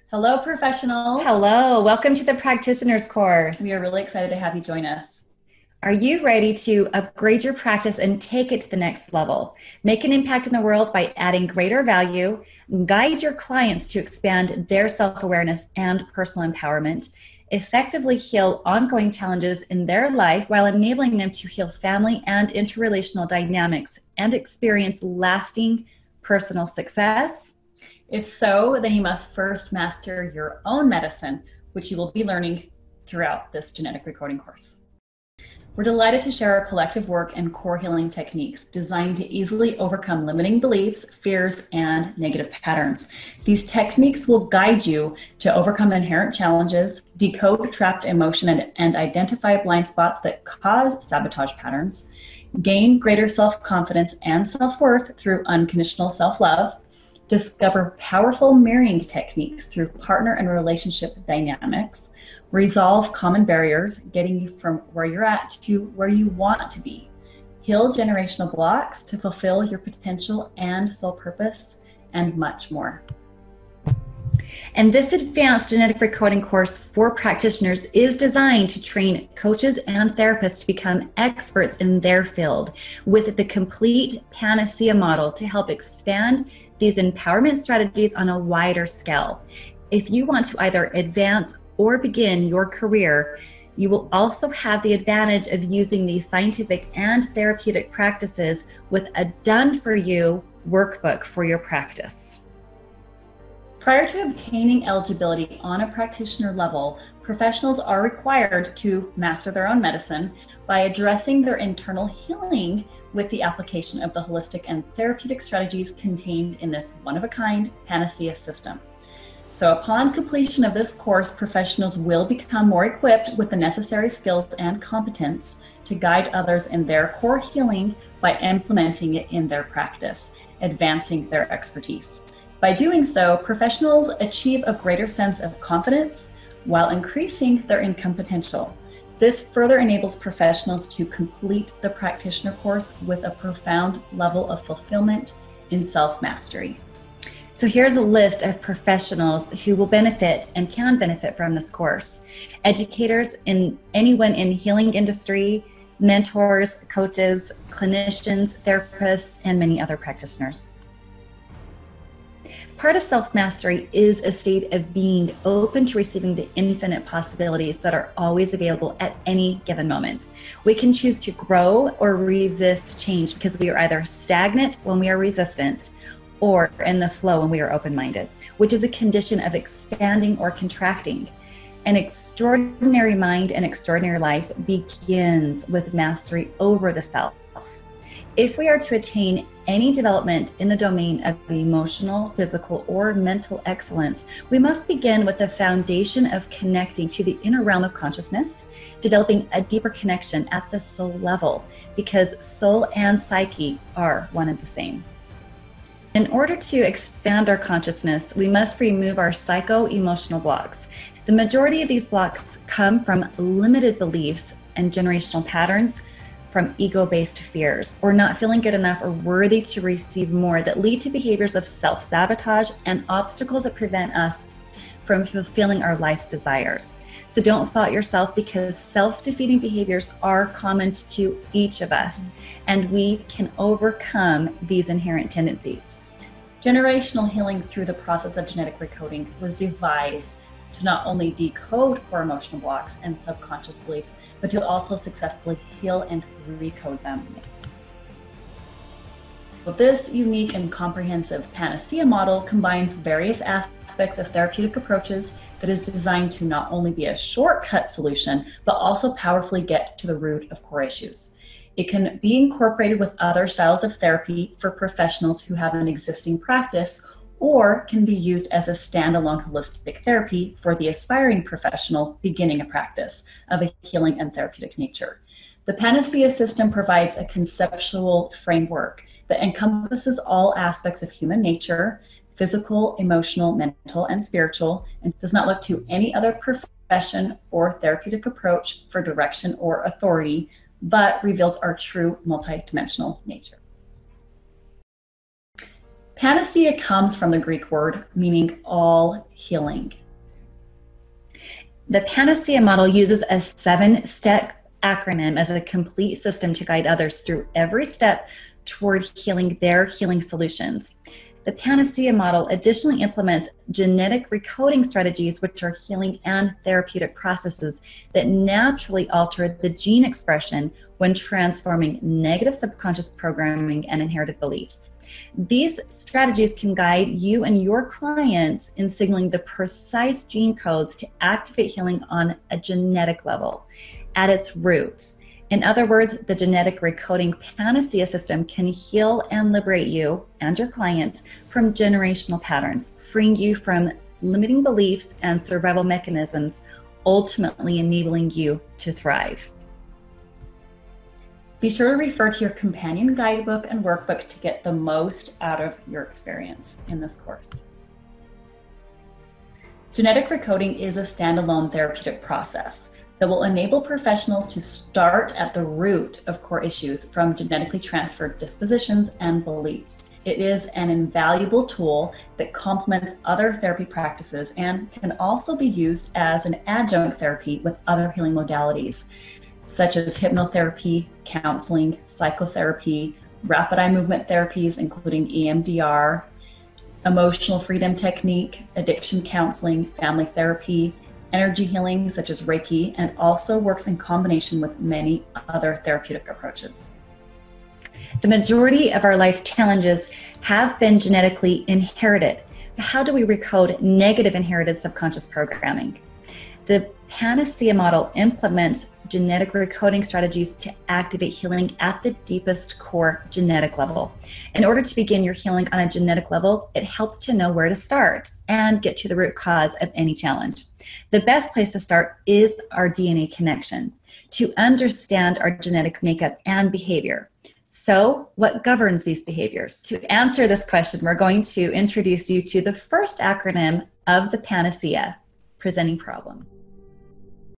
Hello, professionals. Hello, welcome to the Practitioner's Course. We are really excited to have you join us. Are you ready to upgrade your practice and take it to the next level? Make an impact in the world by adding greater value, guide your clients to expand their self awareness and personal empowerment, effectively heal ongoing challenges in their life while enabling them to heal family and interrelational dynamics and experience lasting personal success? If so, then you must first master your own medicine, which you will be learning throughout this genetic recoding course. We're delighted to share our collective work and core healing techniques designed to easily overcome limiting beliefs, fears, and negative patterns. These techniques will guide you to overcome inherent challenges, decode trapped emotion, and identify blind spots that cause sabotage patterns, gain greater self-confidence and self-worth through unconditional self-love, discover powerful mirroring techniques through partner and relationship dynamics, resolve common barriers, getting you from where you're at to where you want to be, heal generational blocks to fulfill your potential and soul purpose, and much more. And this advanced genetic recoding course for practitioners is designed to train coaches and therapists to become experts in their field with the complete panacea model to help expand these empowerment strategies on a wider scale. If you want to either advance or begin your career, you will also have the advantage of using these scientific and therapeutic practices with a done-for-you workbook for your practice. Prior to obtaining eligibility on a practitioner level, professionals are required to master their own medicine by addressing their internal healing with the application of the holistic and therapeutic strategies contained in this one-of-a-kind panacea system. So upon completion of this course, professionals will become more equipped with the necessary skills and competence to guide others in their core healing by implementing it in their practice, advancing their expertise. By doing so, professionals achieve a greater sense of confidence while increasing their income potential. This further enables professionals to complete the practitioner course with a profound level of fulfillment in self-mastery. So here's a list of professionals who will benefit and can benefit from this course. Educators, anyone in healing industry, mentors, coaches, clinicians, therapists, and many other practitioners. Part of self-mastery is a state of being open to receiving the infinite possibilities that are always available at any given moment. We can choose to grow or resist change because we are either stagnant when we are resistant or in the flow when we are open-minded, which is a condition of expanding or contracting. An extraordinary mind and extraordinary life begins with mastery over the self. If we are to attain any development in the domain of emotional, physical, or mental excellence, we must begin with the foundation of connecting to the inner realm of consciousness, developing a deeper connection at the soul level, because soul and psyche are one and the same. In order to expand our consciousness, we must remove our psycho-emotional blocks. The majority of these blocks come from limited beliefs and generational patterns, from ego-based fears, or not feeling good enough or worthy to receive more, that lead to behaviors of self-sabotage and obstacles that prevent us from fulfilling our life's desires. So don't fault yourself, because self-defeating behaviors are common to each of us, and we can overcome these inherent tendencies. Generational healing through the process of genetic recoding was devised to not only decode core emotional blocks and subconscious beliefs, but to also successfully heal and recode them. Well, this unique and comprehensive panacea model combines various aspects of therapeutic approaches that is designed to not only be a shortcut solution, but also powerfully get to the root of core issues. It can be incorporated with other styles of therapy for professionals who have an existing practice, or can be used as a standalone holistic therapy for the aspiring professional beginning a practice of a healing and therapeutic nature. The Panacea system provides a conceptual framework that encompasses all aspects of human nature, physical, emotional, mental, and spiritual, and does not look to any other profession or therapeutic approach for direction or authority, but reveals our true multidimensional nature. Panacea comes from the Greek word meaning all healing. The Panacea model uses a 7-step acronym as a complete system to guide others through every step toward healing their healing solutions. The Panacea model additionally implements genetic recoding strategies, which are healing and therapeutic processes that naturally alter the gene expression when transforming negative subconscious programming and inherited beliefs. These strategies can guide you and your clients in signaling the precise gene codes to activate healing on a genetic level at its root. In other words, the genetic recoding Panacea system can heal and liberate you and your clients from generational patterns, freeing you from limiting beliefs and survival mechanisms, ultimately enabling you to thrive. Be sure to refer to your companion guidebook and workbook to get the most out of your experience in this course. Genetic recoding is a standalone therapeutic process that will enable professionals to start at the root of core issues from genetically transferred dispositions and beliefs. It is an invaluable tool that complements other therapy practices and can also be used as an adjunct therapy with other healing modalities, such as hypnotherapy, counseling, psychotherapy, rapid eye movement therapies, including EMDR, emotional freedom technique, addiction counseling, family therapy, energy healing such as Reiki, and also works in combination with many other therapeutic approaches. The majority of our life's challenges have been genetically inherited. How do we recode negative inherited subconscious programming? The Panacea model implements genetic recoding strategies to activate healing at the deepest core genetic level. In order to begin your healing on a genetic level, it helps to know where to start and get to the root cause of any challenge. The best place to start is our DNA connection, to understand our genetic makeup and behavior. So, what governs these behaviors? To answer this question, we're going to introduce you to the first acronym of the Panacea, presenting problem.